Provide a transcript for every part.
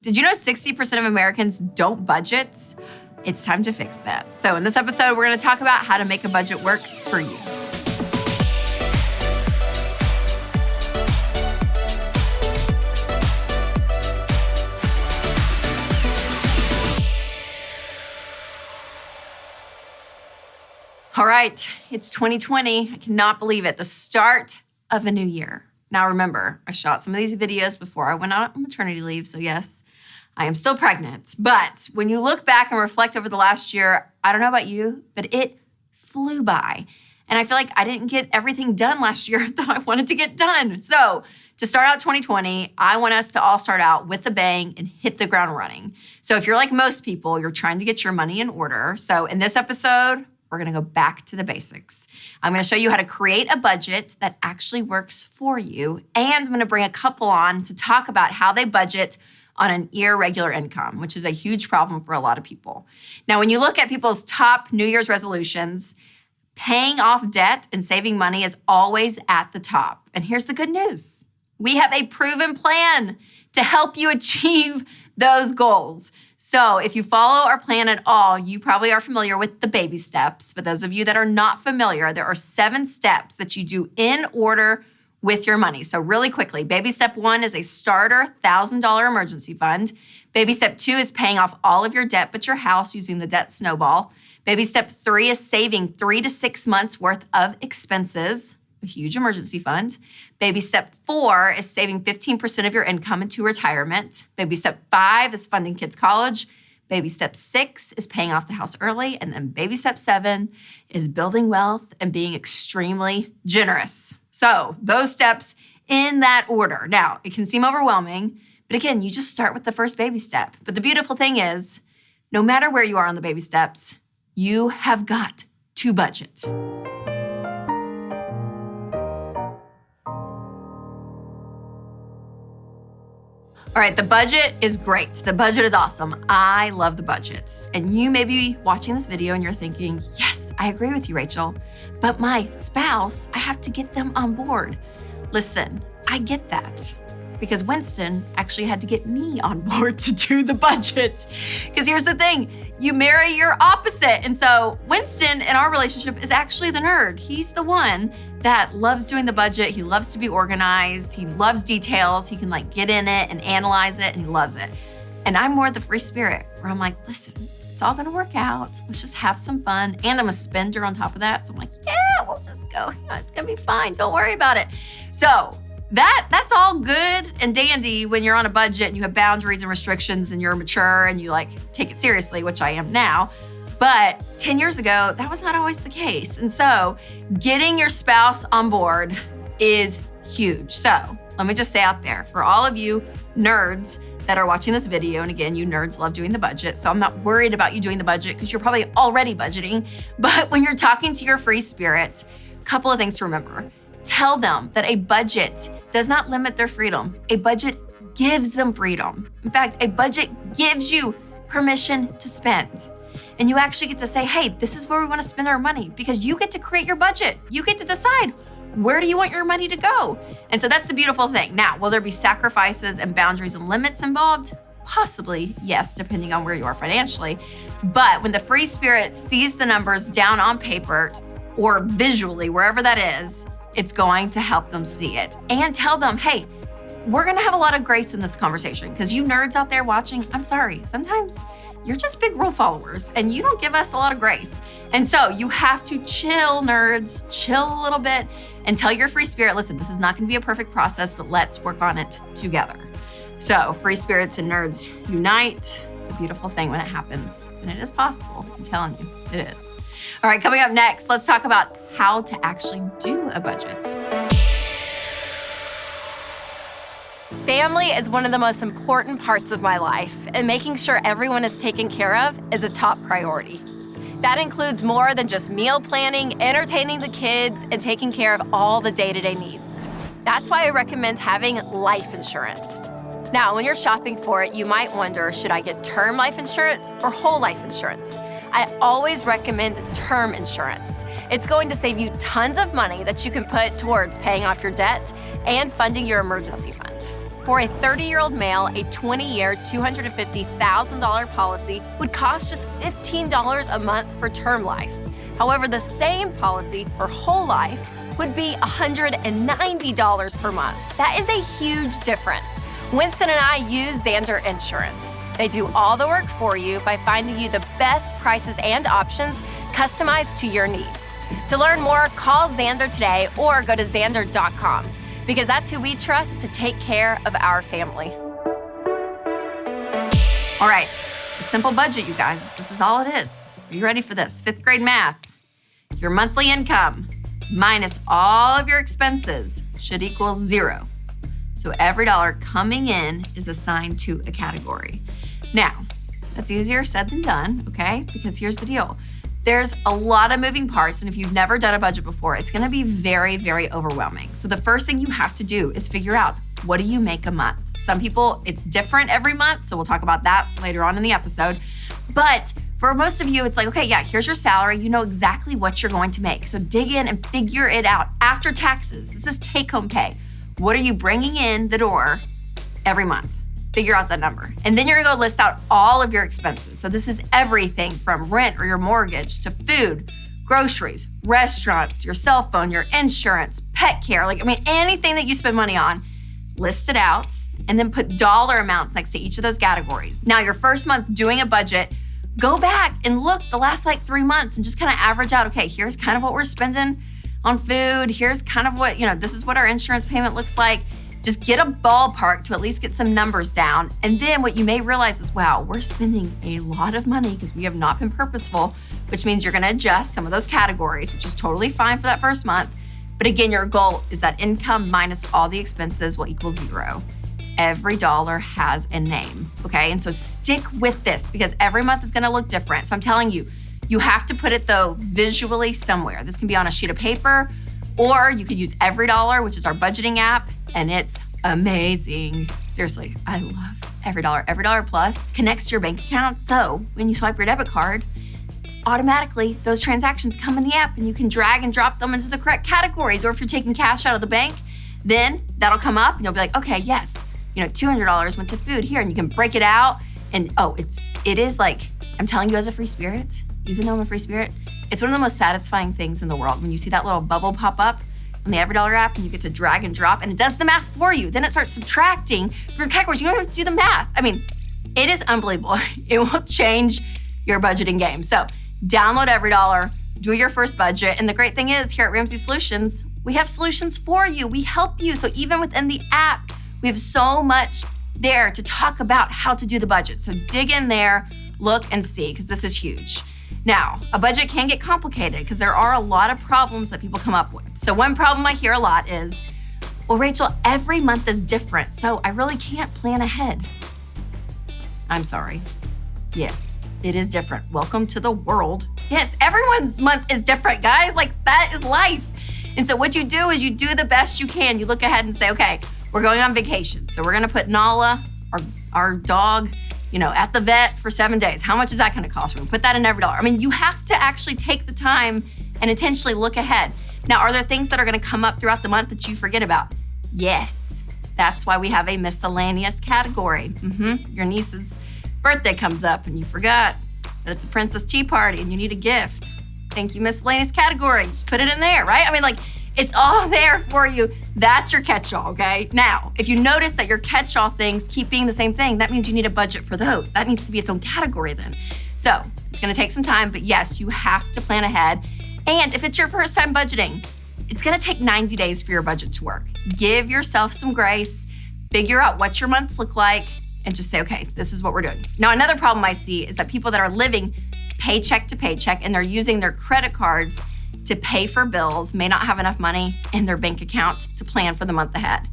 Did you know 60% of Americans don't budget? It's time to fix that. So in this episode, we're gonna talk about how to make a budget work for you. All right, it's 2020. I cannot believe it. The start of a new year. Now remember, I shot some of these videos before I went out on maternity leave, so yes, I am still pregnant. But when you look back and reflect over the last year, I don't know about you, but it flew by. And I feel like I didn't get everything done last year that I wanted to get done. So to start out 2020, I want us to all start out with a bang and hit the ground running. So if you're like most people, you're trying to get your money in order. So in this episode, we're gonna go back to the basics. I'm gonna show you how to create a budget that actually works for you. And I'm gonna bring a couple on to talk about how they budget on an irregular income, which is a huge problem for a lot of people. Now, when you look at people's top New Year's resolutions, paying off debt and saving money is always at the top. And here's the good news. We have a proven plan to help you achieve those goals. So if you follow our plan at all, you probably are familiar with the baby steps. For those of you that are not familiar, there are 7 steps that you do in order with your money. So really quickly, baby step 1 is a starter $1,000 emergency fund. Baby step 2 is paying off all of your debt but your house using the debt snowball. Baby step 3 is saving 3 to 6 months worth of expenses, a huge emergency fund. Baby step 4 is saving 15% of your income into retirement. Baby step 5 is funding kids' college. Baby step 6 is paying off the house early. And then baby step 7 is building wealth and being extremely generous. So those steps in that order. Now, it can seem overwhelming, but again, you just start with the first baby step. But the beautiful thing is, no matter where you are on the baby steps, you have got to budget. All right, the budget is great. The budget is awesome. I love the budgets. And you may be watching this video and you're thinking, yes, I agree with you, Rachel, but my spouse, I have to get them on board. Listen, I get that because Winston actually had to get me on board to do the budget. Because here's the thing, you marry your opposite. And so Winston in our relationship is actually the nerd. He's the one that loves doing the budget. He loves to be organized. He loves details. He can get in it and analyze it and he loves it. And I'm more the free spirit where I'm like, listen, it's all gonna work out. Let's just have some fun. And I'm a spender on top of that. So I'm like, yeah, we'll just go. It's gonna be fine. Don't worry about it. So that's all good and dandy when you're on a budget and you have boundaries and restrictions and you're mature and you take it seriously, which I am now. But 10 years ago, that was not always the case. And so getting your spouse on board is huge. So let me just say out there, for all of you nerds that are watching this video, and again, you nerds love doing the budget, so I'm not worried about you doing the budget because you're probably already budgeting. But when you're talking to your free spirit, a couple of things to remember. Tell them that a budget does not limit their freedom. A budget gives them freedom. In fact, a budget gives you permission to spend. And you actually get to say, hey, this is where we want to spend our money because you get to create your budget. You get to decide where do you want your money to go. And so that's the beautiful thing. Now, will there be sacrifices and boundaries and limits involved? Possibly, yes, depending on where you are financially. But when the free spirit sees the numbers down on paper or visually, wherever that is, it's going to help them see it. And tell them, hey, we're gonna have a lot of grace in this conversation because you nerds out there watching, I'm sorry, sometimes you're just big rule followers and you don't give us a lot of grace. And so you have to chill, nerds, chill a little bit and tell your free spirit, listen, this is not gonna be a perfect process, but let's work on it together. So free spirits and nerds unite. It's a beautiful thing when it happens and it is possible, I'm telling you, it is. All right, coming up next, let's talk about how to actually do a budget. Family is one of the most important parts of my life, and making sure everyone is taken care of is a top priority. That includes more than just meal planning, entertaining the kids, and taking care of all the day-to-day needs. That's why I recommend having life insurance. Now, when you're shopping for it, you might wonder, should I get term life insurance or whole life insurance? I always recommend term insurance. It's going to save you tons of money that you can put towards paying off your debt and funding your emergency fund. For a 30-year-old male, a 20-year, $250,000 policy would cost just $15 a month for term life. However, the same policy for whole life would be $190 per month. That is a huge difference. Winston and I use Zander Insurance. They do all the work for you by finding you the best prices and options customized to your needs. To learn more, call Zander today or go to Zander.com because that's who we trust to take care of our family. All right, a simple budget, you guys. This is all it is. Are you ready for this? 5th grade math. Your monthly income minus all of your expenses should equal 0. So every dollar coming in is assigned to a category. Now, that's easier said than done, okay? Because here's the deal. There's a lot of moving parts, and if you've never done a budget before, it's gonna be very, very overwhelming. So the first thing you have to do is figure out, what do you make a month? Some people, it's different every month, so we'll talk about that later on in the episode. But for most of you, it's like, okay, yeah, here's your salary. You know exactly what you're going to make. So dig in and figure it out. After taxes, this is take-home pay. What are you bringing in the door every month? Figure out that number. And then you're gonna go list out all of your expenses. So this is everything from rent or your mortgage to food, groceries, restaurants, your cell phone, your insurance, pet care, anything that you spend money on, list it out and then put dollar amounts next to each of those categories. Now, your first month doing a budget, go back and look the last 3 months and just kind of average out, okay, here's kind of what we're spending on food. Here's kind of what, this is what our insurance payment looks like. Just get a ballpark to at least get some numbers down. And then what you may realize is, wow, we're spending a lot of money because we have not been purposeful, which means you're gonna adjust some of those categories, which is totally fine for that first month. But again, your goal is that income minus all the expenses will equal 0. Every dollar has a name, okay? And so stick with this because every month is gonna look different. So I'm telling you, you have to put it though visually somewhere. This can be on a sheet of paper, or you could use Every Dollar, which is our budgeting app, and it's amazing. Seriously, I love Every Dollar. Every Dollar Plus connects to your bank account, so when you swipe your debit card, automatically those transactions come in the app and you can drag and drop them into the correct categories. Or if you're taking cash out of the bank, then that'll come up and you'll be like, okay, yes, $200 went to food here, and you can break it out. And it is like, I'm telling you as a free spirit, even though I'm a free spirit, it's one of the most satisfying things in the world when you see that little bubble pop up on the Every Dollar app and you get to drag and drop and it does the math for you. Then it starts subtracting from your categories. You don't have to do the math. It is unbelievable. It will change your budgeting game. So download Every Dollar, do your first budget. And the great thing is here at Ramsey Solutions, we have solutions for you. We help you. So even within the app, we have so much there to talk about how to do the budget. So dig in there, look and see, because this is huge. Now, a budget can get complicated because there are a lot of problems that people come up with. So one problem I hear a lot is, well, Rachel, every month is different, so I really can't plan ahead. I'm sorry. Yes, it is different. Welcome to the world. Yes, everyone's month is different, guys. That is life. And so what you do is you do the best you can. You look ahead and say, okay, we're going on vacation. So we're gonna put Nala, our dog, at the vet for 7 days. How much is that gonna cost? We're gonna put that in Every Dollar. You have to actually take the time and intentionally look ahead. Now, are there things that are gonna come up throughout the month that you forget about? Yes, that's why we have a miscellaneous category. Your niece's birthday comes up and you forgot that it's a princess tea party and you need a gift. Thank you, miscellaneous category. Just put it in there, right? It's all there for you. That's your catch-all, okay? Now, if you notice that your catch-all things keep being the same thing, that means you need a budget for those. That needs to be its own category then. So it's gonna take some time, but yes, you have to plan ahead. And if it's your first time budgeting, it's gonna take 90 days for your budget to work. Give yourself some grace, figure out what your months look like, and just say, okay, this is what we're doing. Now, another problem I see is that people that are living paycheck to paycheck and they're using their credit cards to pay for bills may not have enough money in their bank account to plan for the month ahead.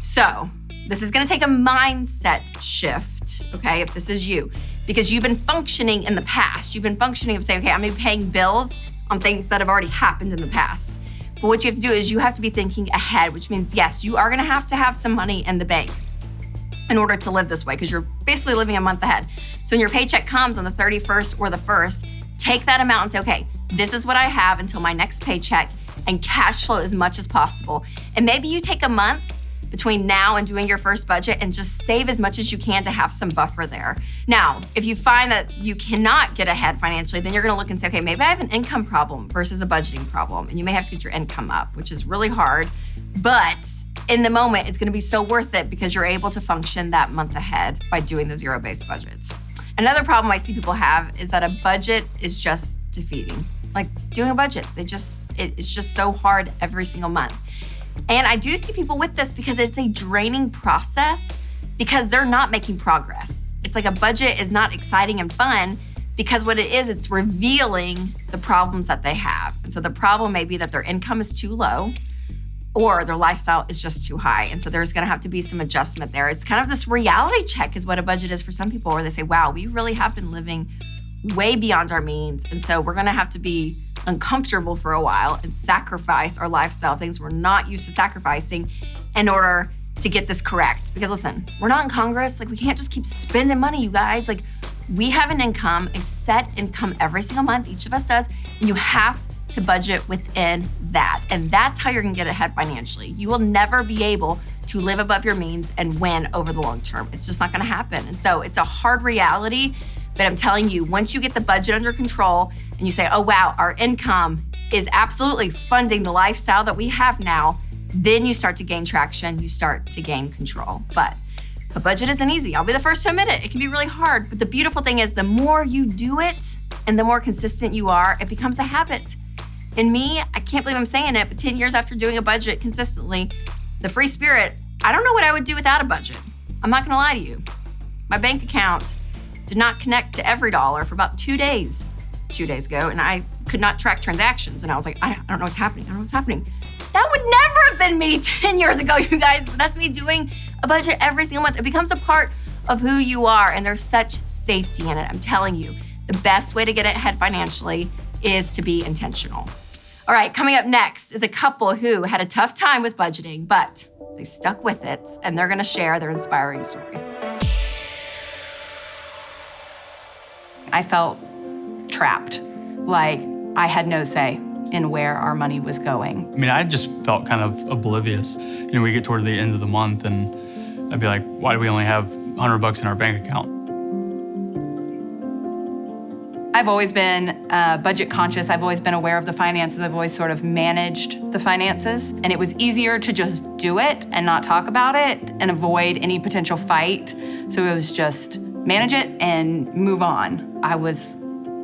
So this is gonna take a mindset shift, okay, if this is you, because you've been functioning in the past. You've been functioning of saying, okay, I'm gonna be paying bills on things that have already happened in the past. But what you have to do is you have to be thinking ahead, which means, yes, you are gonna have to have some money in the bank in order to live this way, because you're basically living a month ahead. So when your paycheck comes on the 31st or the 1st, take that amount and say, okay, this is what I have until my next paycheck, and cash flow as much as possible. And maybe you take a month between now and doing your first budget and just save as much as you can to have some buffer there. Now, if you find that you cannot get ahead financially, then you're gonna look and say, okay, maybe I have an income problem versus a budgeting problem. And you may have to get your income up, which is really hard. But in the moment, it's gonna be so worth it because you're able to function that month ahead by doing the zero-based budgets. Another problem I see people have is that a budget is just defeating. Like doing a budget, it's just so hard every single month. And I do see people with this because it's a draining process because they're not making progress. It's like a budget is not exciting and fun because what it is, it's revealing the problems that they have. And so the problem may be that their income is too low or their lifestyle is just too high. And so there's gonna have to be some adjustment there. It's kind of this reality check is what a budget is for some people where they say, wow, we really have been living way beyond our means. And so we're gonna have to be uncomfortable for a while and sacrifice our lifestyle, things we're not used to sacrificing in order to get this correct. Because listen, we're not in Congress, like we can't just keep spending money, you guys. Like we have an income, a set income every single month, each of us does, and you have to budget within that. And that's how you're gonna get ahead financially. You will never be able to live above your means and win over the long term. It's just not gonna happen. And so it's a hard reality, but I'm telling you, once you get the budget under control and you say, oh wow, our income is absolutely funding the lifestyle that we have now, then you start to gain traction, you start to gain control. But a budget isn't easy. I'll be the first to admit it. It can be really hard. But the beautiful thing is the more you do it and the more consistent you are, it becomes a habit. And me, I can't believe I'm saying it, but 10 years after doing a budget consistently, the free spirit, I don't know what I would do without a budget. I'm not gonna lie to you. My bank account did not connect to every dollar for about 2 days ago, and I could not track transactions. And I was like, I don't know what's happening. I don't know what's happening. That would never have been me 10 years ago, you guys. That's me doing a budget every single month. It becomes a part of who you are, and there's such safety in it. I'm telling you, the best way to get ahead financially is to be intentional. All right, coming up next is a couple who had a tough time with budgeting, but they stuck with it, and they're gonna share their inspiring story. I felt trapped, like I had no say in where our money was going. I mean, I just felt kind of oblivious. You know, we get toward the end of the month and I'd be like, why do we only have $100 in our bank account? I've always been budget conscious. I've always been aware of the finances. I've always sort of managed the finances. And it was easier to just do it and not talk about it and avoid any potential fight. So it was just manage it and move on. I was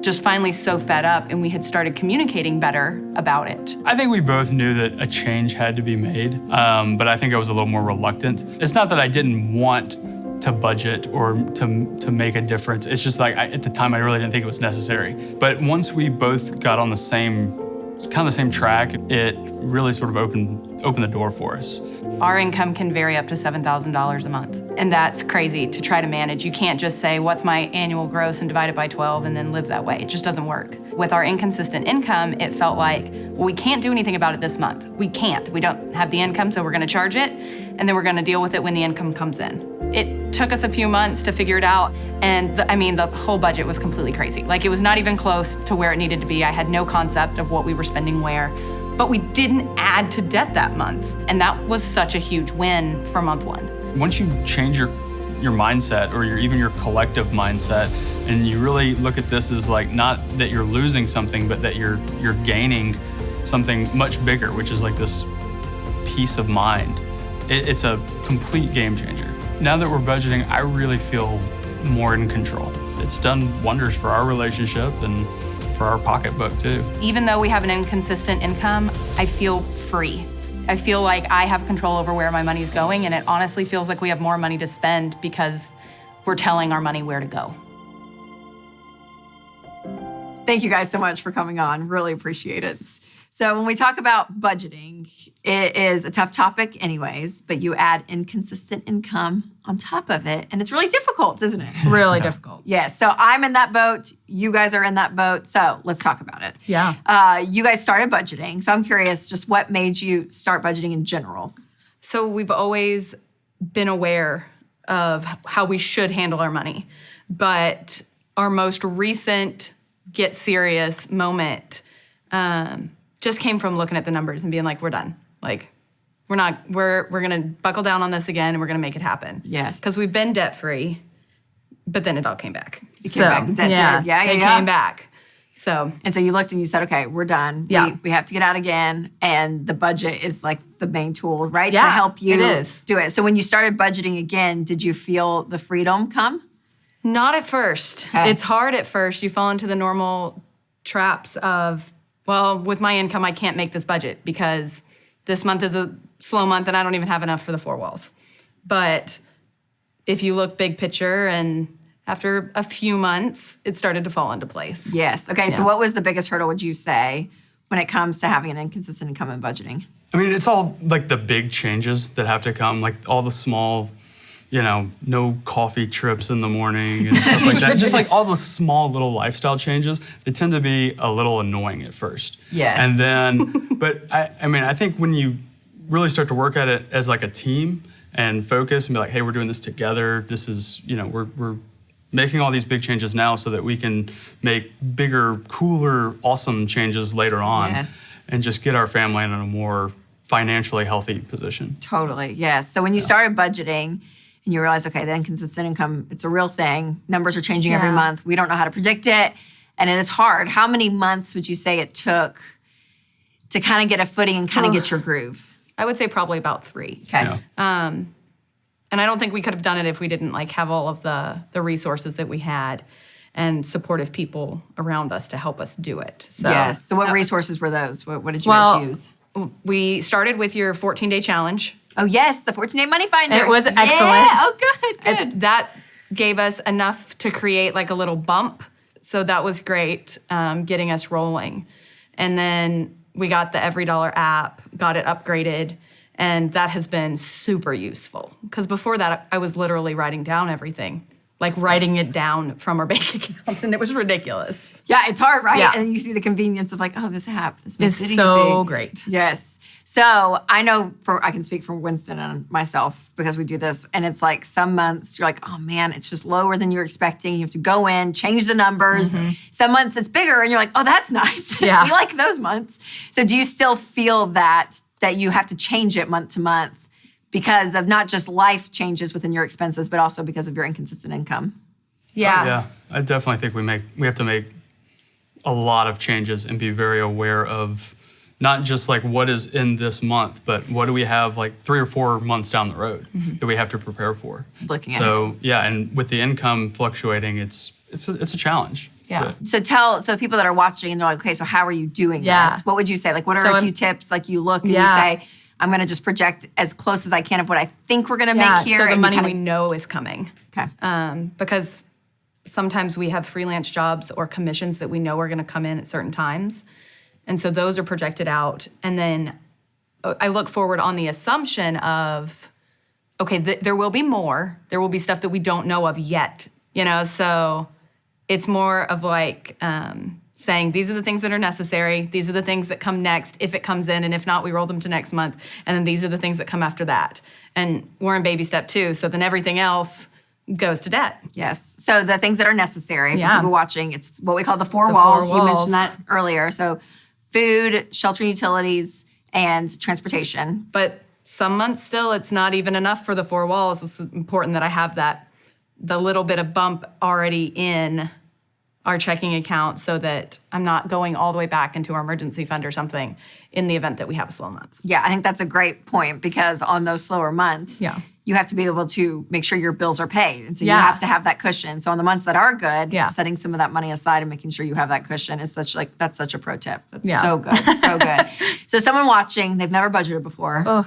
just finally so fed up, and we had started communicating better about it. I think we both knew that a change had to be made, but I think I was a little more reluctant. It's not that I didn't want to budget or to make a difference. It's just like at the time I really didn't think it was necessary. But once we both got on the same track, it really sort of opened the door for us. Our income can vary up to $7,000 a month. And that's crazy to try to manage. You can't just say, what's my annual gross and divide it by 12 and then live that way. It just doesn't work. With our inconsistent income, it felt like, well, we can't do anything about it this month. We can't. We don't have the income, so we're gonna charge it, and then we're gonna deal with it when the income comes in. It took us a few months to figure it out, and the whole budget was completely crazy. Like, it was not even close to where it needed to be. I had no concept of what we were spending where. But we didn't add to debt that month. And that was such a huge win for month one. Once you change your mindset or even your collective mindset, and you really look at this as like not that you're losing something, but that you're gaining something much bigger, which is like this peace of mind. It's a complete game changer. Now that we're budgeting, I really feel more in control. It's done wonders for our relationship and for our pocketbook too. Even though we have an inconsistent income, I feel free. I feel like I have control over where my money's going, and it honestly feels like we have more money to spend because we're telling our money where to go. Thank you guys so much for coming on. Really appreciate it. So when we talk about budgeting, it is a tough topic anyways, but you add inconsistent income on top of it, and it's really difficult, isn't it? Really difficult. Yes, so I'm in that boat. You guys are in that boat. So let's talk about it. Yeah. You guys started budgeting. So I'm curious, just what made you start budgeting in general? So we've always been aware of how we should handle our money, but our most recent get serious moment just came from looking at the numbers and being like, we're done. Like, We're gonna buckle down on this again, and we're gonna make it happen. Yes. Because we've been debt free, but then it all came back. It came back. Debt did. It came back. So And so you looked and you said, okay, we're done. Yeah. We have to get out again. And the budget is like the main tool, right? Yeah, to help you it is. do it. So when you started budgeting again, did you feel the freedom come? not at first. Okay. It's hard at first. You fall into the normal traps of, well, with my income, I can't make this budget because this month is a slow month and I don't even have enough for the four walls. But if you look big picture, and after a few months, it started to fall into place. Yes. Okay. So what was the biggest hurdle, would you say, when it comes to having an inconsistent income and budgeting? I mean, it's all like the big changes that have to come, like all the small, no coffee trips in the morning and stuff like that. Just like all the small little lifestyle changes, they tend to be a little annoying at first. Yes. And then, but I think when you really start to work at it as like a team and focus and be like, hey, we're doing this together. This is, we're making all these big changes now so that we can make bigger, cooler, awesome changes later on. Yes. And just get our family in a more financially healthy position. Totally. Yes. So when you started budgeting and you realize, okay, the inconsistent income, it's a real thing. Numbers are changing every month. We don't know how to predict it. And it is hard. How many months would you say it took to kind of get a footing and kind of get your groove? I would say probably about 3. Okay. Yeah. And I don't think we could have done it if we didn't have all of the resources that we had and supportive people around us to help us do it. So, Yes. So what resources were those? What did you guys use? We started with your 14-day challenge. Oh, yes. The 14-day money finder. It was excellent. Yeah. Oh, good. And that gave us enough to create a little bump. So that was great, getting us rolling. And then we got the EveryDollar app, got it upgraded, and that has been super useful. Because before that, I was literally writing down everything, writing it down from our bank account, and it was ridiculous. Yeah, it's hard, right? Yeah. And you see the convenience of this app. This makes it It's easy. so great. Yes. So I know I can speak for Winston and myself because we do this, and it's some months you're like, oh man, it's just lower than you're expecting. You have to go in, change the numbers. Mm-hmm. Some months it's bigger, and you're like, oh, that's nice. Yeah. You like those months. So do you still feel that you have to change it month to month because of not just life changes within your expenses, but also because of your inconsistent income? Yeah. Yeah, I definitely think we have to make a lot of changes and be very aware of not just what is in this month, but what do we have 3 or 4 months down the road that we have to prepare for. Looking at So yeah, and with the income fluctuating, it's a challenge. Yeah. But So people that are watching and they're like, okay, so how are you doing Yeah. this? What would you say? What are So a few tips? You look and Yeah. you say, I'm going to just project as close as I can of what I think we're going to make here. So the and you money kinda- we know is coming. Okay. Because sometimes we have freelance jobs or commissions that we know are going to come in at certain times. And so those are projected out. And then I look forward on the assumption of, okay, there will be more. There will be stuff that we don't know of yet. So it's more of saying these are the things that are necessary. These are the things that come next if it comes in. And if not, we roll them to next month. And then these are the things that come after that. And we're in baby step 2. So then everything else goes to debt. Yes. So the things that are necessary for Yeah. people watching, it's what we call the four The walls. four You walls. mentioned that earlier. So food, shelter and utilities, and transportation. But some months still, it's not even enough for the 4 walls. It's important that I have the little bit of bump already in our checking account so that I'm not going all the way back into our emergency fund or something in the event that we have a slow month. Yeah, I think that's a great point because on those slower months, Yeah. you have to be able to make sure your bills are paid. And so you Yeah. have to have that cushion. So on the months that are good, Yeah. setting some of that money aside and making sure you have that cushion is that's such a pro tip. That's Yeah. so good, so good. So someone watching, they've never budgeted before.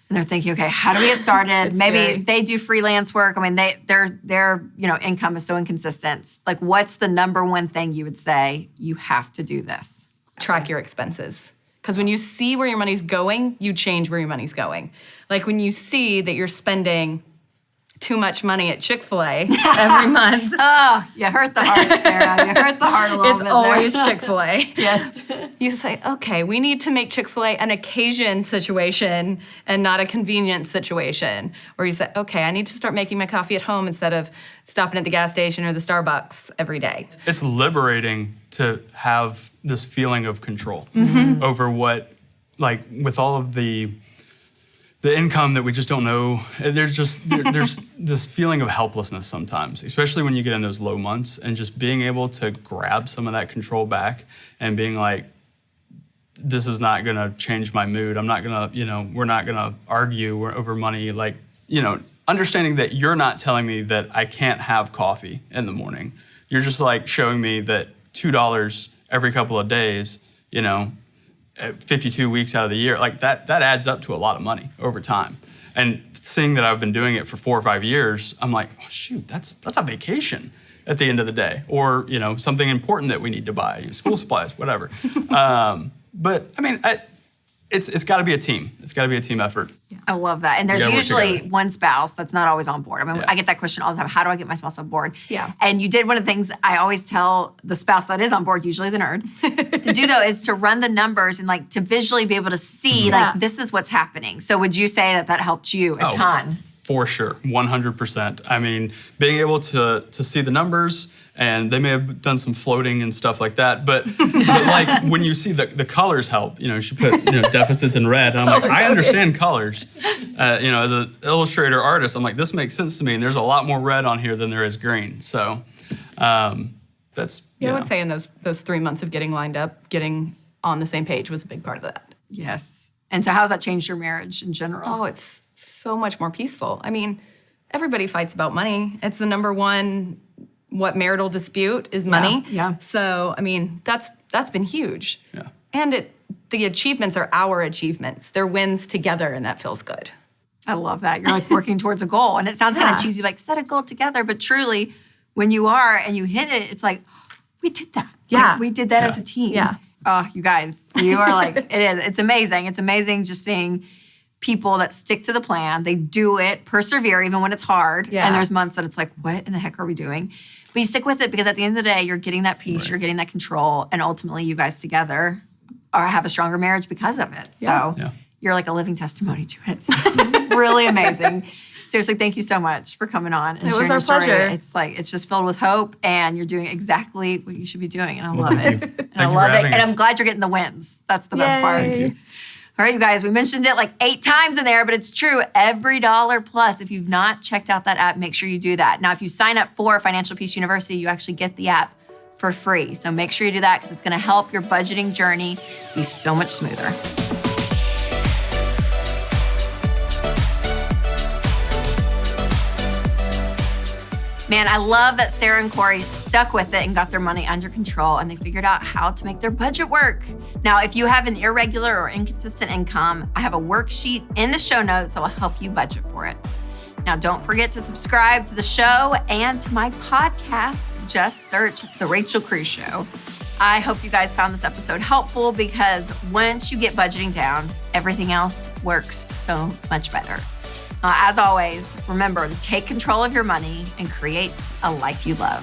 And they're thinking, okay, how do we get started? It's Maybe scary. they do freelance work. I mean, their income is so inconsistent. What's the number one thing you would say you have to do this? Track your expenses. Because when you see where your money's going, you change where your money's going. When you see that you're spending too much money at Chick-fil-A every month, Oh, you hurt the heart, Sarah. You hurt the heart a little it's bit always there. Chick-fil-A. Yes. You say, okay, we need to make Chick-fil-A an occasion situation and not a convenience situation. Or you say, okay, I need to start making my coffee at home instead of stopping at the gas station or the Starbucks every day. it's liberating to have this feeling of control over what, with all of the the income that we just don't know. There's this feeling of helplessness sometimes, especially when you get in those low months, and just being able to grab some of that control back and being like, this is not going to change my mood. I'm not going to, we're not going to argue over money. Like, understanding that you're not telling me that I can't have coffee in the morning. You're just like showing me that $2 every couple of days, 52 weeks out of the year, like that adds up to a lot of money over time. And seeing that I've been doing it for 4 or 5 years, I'm like, oh, shoot, that's a vacation at the end of the day, or something important that we need to buy, school supplies, whatever. But I mean, it's got to be a team. It's got to be a team effort. I love that. And there's usually one spouse that's not always on board. I mean, I get that question all the time. How do I get my spouse on board? Yeah. And you did one of the things I always tell the spouse that is on board, usually the nerd, to do though is to run the numbers and like to visually be able to see like this is what's happening. So would you say that helped you a ton? For sure, 100%. I mean, being able to see the numbers, and they may have done some floating and stuff like that, but like when you see the colors help, she put deficits in red, and I'm like, I understand colors. As an illustrator artist, I'm like, this makes sense to me, and there's a lot more red on here than there is green. So that's I would say in those 3 months of getting lined up, getting on the same page was a big part of that. Yes. And so how's that changed your marriage in general? Oh, it's so much more peaceful. I mean, everybody fights about money. It's the number one, marital dispute is money. Yeah. So, I mean, that's been huge. Yeah. And the achievements are our achievements. They're wins together, and that feels good. I love that. You're like working towards a goal. And it sounds kind of cheesy, like set a goal together, but truly, when you are and you hit it, it's like, we did that. Yeah. Like, we did that as a team. Yeah. Oh, you guys, you are like, it is. It's amazing. It's amazing just seeing people that stick to the plan. They do it, persevere even when it's hard. Yeah. And there's months that it's like, what in the heck are we doing? But you stick with it because at the end of the day, you're getting that peace, you're getting that control, and ultimately you guys together have a stronger marriage because of it. So you're like a living testimony to it. So really amazing. Seriously, thank you so much for coming on. And it was sharing our your story. pleasure. It's just filled with hope, and you're doing exactly what you should be doing, and I love it. Thank I you love for it, having and us. I'm glad you're getting the wins. That's the best part. Yay. All right, you guys, we mentioned it like 8 times in there, but it's true. Every dollar plus. If you've not checked out that app, make sure you do that. Now, if you sign up for Financial Peace University, you actually get the app for free. So make sure you do that because it's going to help your budgeting journey be so much smoother. Man, I love that Sarah and Corey stuck with it and got their money under control, and they figured out how to make their budget work. Now, if you have an irregular or inconsistent income, I have a worksheet in the show notes that will help you budget for it. Now, don't forget to subscribe to the show and to my podcast. Just search The Rachel Cruze Show. I hope you guys found this episode helpful because once you get budgeting down, everything else works so much better. As always, remember to take control of your money and create a life you love.